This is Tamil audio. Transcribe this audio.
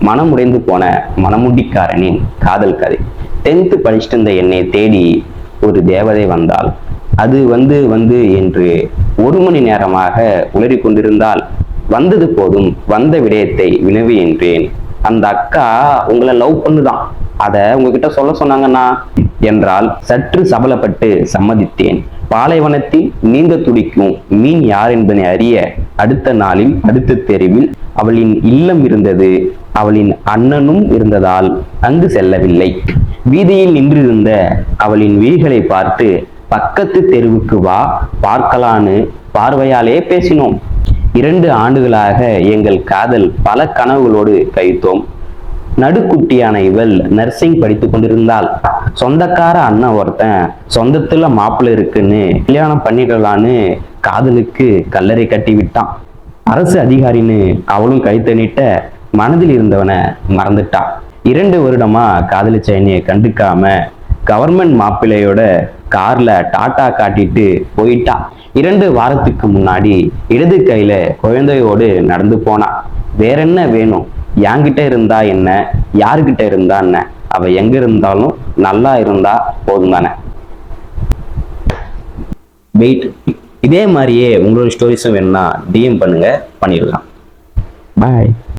மனமுடைந்து போன மனமுடிக்காரனின் காதல் கதை. 10th படிச்சுட்டு இருந்த என்னை தேடி ஒரு தேவதை வந்தாள். அது வந்து வந்து என்று 1 மணி நேரமாக உளறி கொண்டிருந்தால், வந்தது போதும், வந்த விடயத்தை வினவி என்றேன். அந்த அக்கா உங்களை லவ் பண்ணுதான், அத உங்ககிட்ட சொல்ல சொன்னாங்கன்னா என்றால் சற்று சபலப்பட்டு சம்மதித்தேன். பாலைவனத்தில் நீந்த துடிக்கும் மீன் யார் என்பதை அறிய அடுத்த நாளில் அடுத்த தெருவில் அவளின் இல்லம் இருந்தது. அவளின் அண்ணனும் இருந்ததால் அங்கு செல்லவில்லை. வீதியில் நின்றிருந்த அவளின் விழிகளை பார்த்து பக்கத்து தெருவுக்கு வா பார்க்கலான்னு பார்வையாலே பேசினோம். 2 ஆண்டுகளாக எங்கள் காதல் பல கனவுகளோடு கழித்தோம். நடுக்குட்டியான இவள் நர்சிங் படித்து கொண்டிருந்தாள். சொந்தக்கார அண்ணன் ஒருத்தன் சொந்தத்துல மாப்பிள்ளை இருக்குன்னு கல்யாணம் பண்ணிடலான்னு காதலுக்கு கல்லறை கட்டி விட்டான். அரசு அதிகாரின்னு அவளும் கழுத்தை நீட்ட மனதில் இருந்தவனை மறந்துட்டா. 2 வருடமா காதலிச்ச என்னைய கண்டுக்காம கவர்மெண்ட் மாப்பிள்ளையோட கார்ல டாட்டா காட்டிட்டு போயிட்டா. 2 வாரத்துக்கு முன்னாடி இடது கையில குழந்தையோடு நடந்து போனா. வேற என்ன வேணும்? என்கிட்ட இருந்தா என்ன, யாருக்கிட்ட இருந்தா என்ன, அவ எங்க இருந்தாலும் நல்லா இருந்தா போதும் தானே. வெயிட், இதே மாதிரியே உங்களோட ஸ்டோரிஸும் வேணும்னா DM பண்ணுங்க, பண்ணிடலாம். பாய்.